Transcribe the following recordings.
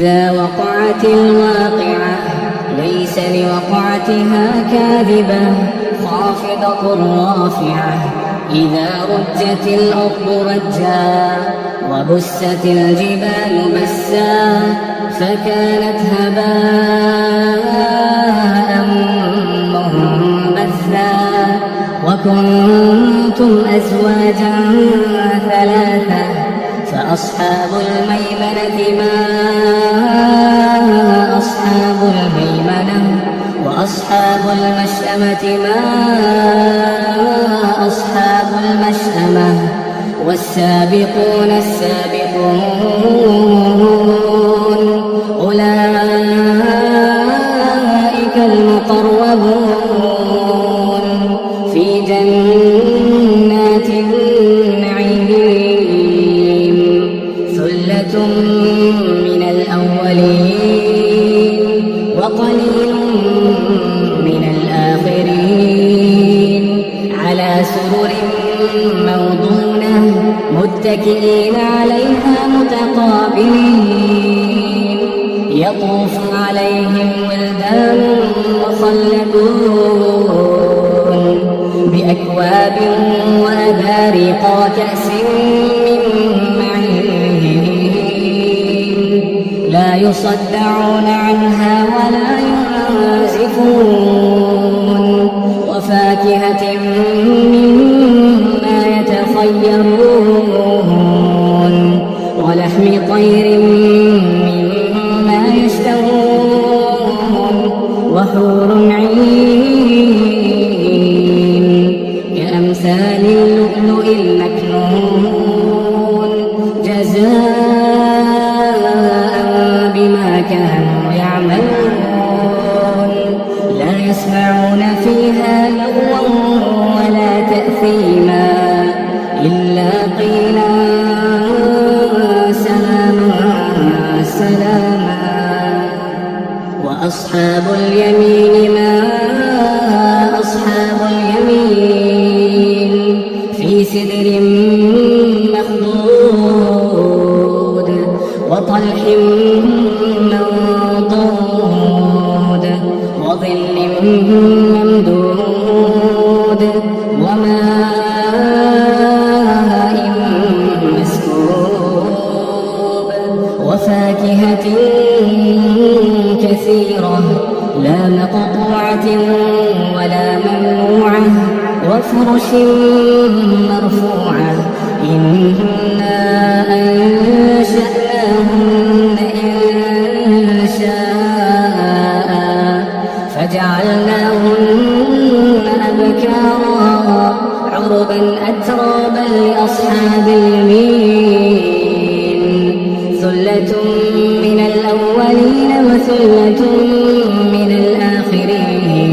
إذا وقعت الواقعة ليس لوقعتها كاذبة خافضة رافعة إذا رجت الأرض رجا وبست الجبال بسا فكانت هباء منبثا وكنتم أزواجا ثلاثة فأصحاب الميمنة ما أصحاب الميمنة وأصحاب المشأمة ما أصحاب المشأمة والسابقون السابقون أولئك المقربون في جنات النعيم ثلة من الأولين وقليل من الآخرين على سرر موضونة متكئين عليها متقابلين يطوف عليهم ولدان مخلدون بأكواب وأباريق وكأس من معين لا يصدعون عنها ولا ينزفون وفاكهة مما يتخيرون ولحم طير مما يشتهون وحور عين كأمثال اللؤلؤ المكنون جزاء بما كانوا يعملون لا يسمعون فيها لغوا ولا تأثيما إلا قيلا سلاما سلاما وأصحاب اليمين ما أصحاب اليمين في سدر مخضود وطلح منضود وظل ممدود وماء مسكوب وفاكهة كثيرة لا مقطوعة ولا ممنوعة وفرش مرفوعة إنا أنشأناهن إنشاء فجعلناهن أبكارا عربا أترابا لأصحاب اليمين ثلة من الأولين وثلة من الآخرين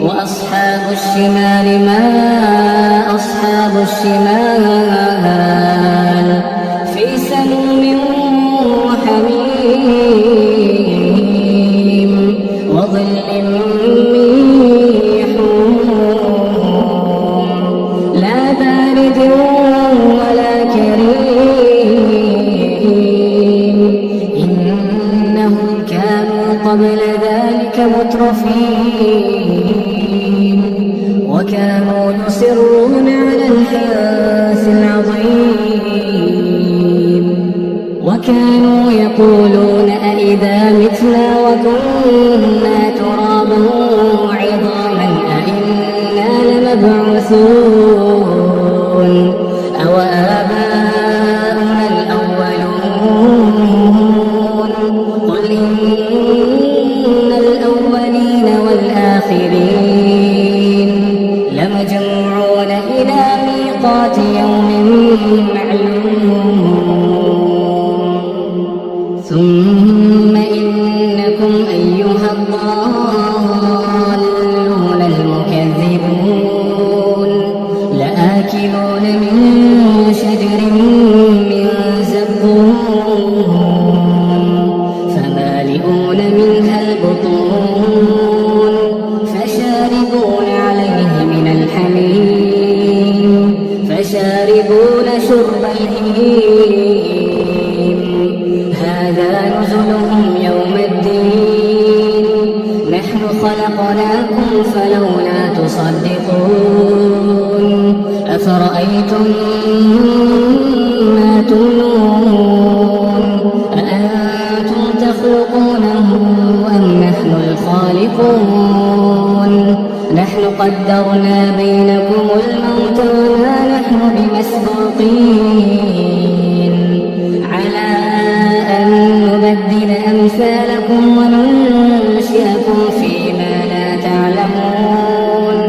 وأصحاب الشمال ما أصحاب الشمال في سموم وحميم وظل من يحموم لا بارد ولا كريم إنهم كانوا قبل ذلك مترفين وكانوا يصرون على الحنث العظيم وكانوا يقولون أئذا متنا وكنا ترابا وعظاما أئنا لمبعوثون أو آباؤنا الأولون قل إن الأولين والآخرين لمجموعون إلى ميقات يوم معلوم ثم إنكم أيها الضالون المكذبون لآكلون من شجر من زقوم فمالئون منها البطون فشاربون عليه من الحميم فشاربون شرب الهيم خلقناكم فلولا تصدقون أفرأيتم ما تمنون أأنتم تخلقونه أم نحن الخالقون نحن قدرنا بينكم الموت وما نحن بمسبوقين على أن نبدل أمثالكم وننشئكم فيما لا تعلمون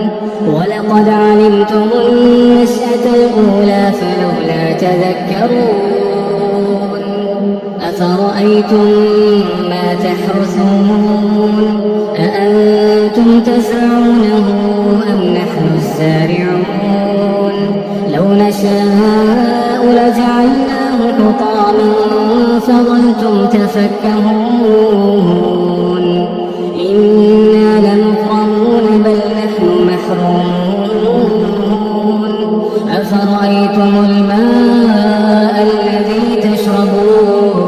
ولقد علمتم النشأة الأولى فلولا تذكرون أفرأيتم ما تحرثون أأنتم تزرعونه أم نحن الزارعون لو نشاء لجعلناه حطاما فظلتم تفكهون إنا لمغرمون بل نحن محرومون أفرأيتم الماء الذي تشربون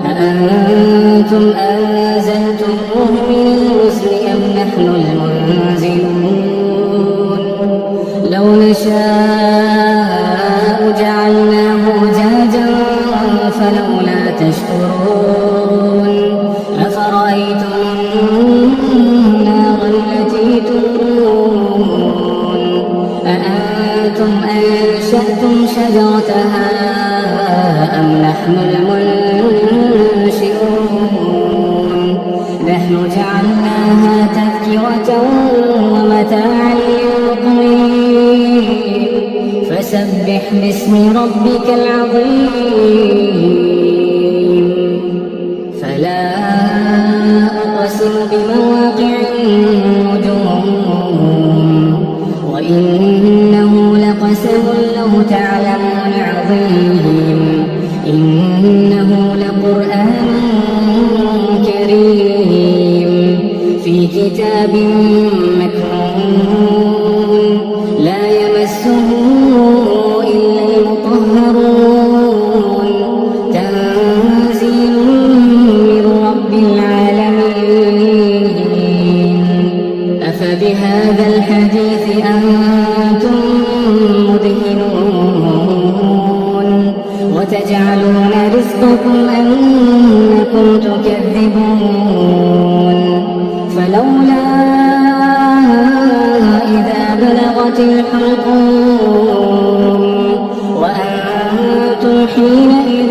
أأنتم أنزلتموه من المزن أم نحن المنزلون لو نشاء جعلناه أجاجا فلولا تشكرون أفرأيتم النار التي تورون أأنتم أنشأتم شجرتها أم نحن المنشئون نحن جعلناها تذكرة ومتاعا للمقوين فسبح باسم ربك العظيم فلا أقسم بمواقع النجوم وإنه لقسم لو تعلمون عظيم إنه لقرآن كريم في كتاب مكنون لا يمسه إلا المطهرون تنزيل من رب العالمين أفبهذا الحديث أنتم مدهنون وتجعلون رزقكم أنكم تكذبون فلولا إذا بلغت الحلقوم وأنتم حينئذ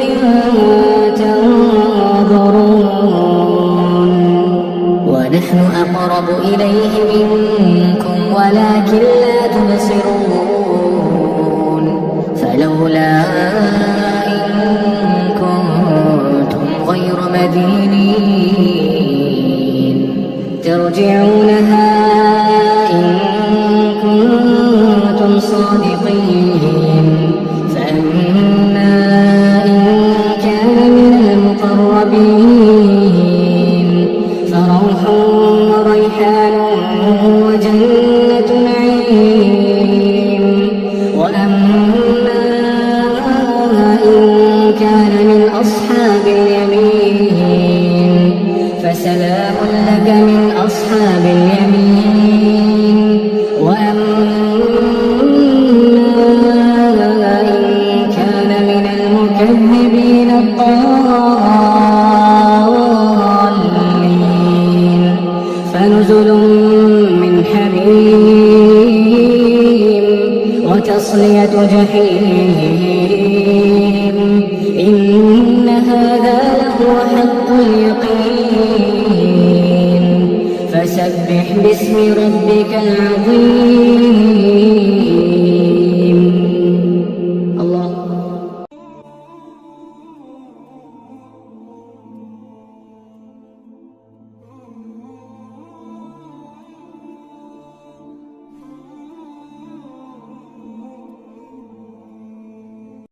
تنظرون ونحن أقرب إليه منكم ولكن لا تبصرون فلولا إن كنتم غير مدينين ترجعونها إن كنتم صادقين فأما إن كان من المقربين فروح وريحان وجنة نعيم وأما إن كان من أصحاب اليمين فسلام لك من أصحاب اليمين وأما إن كان من المكذبين الضالين فنزل من حميم وتصلية جحيم إن هذا لهو حق اليقين فسبح باسم ربك العظيم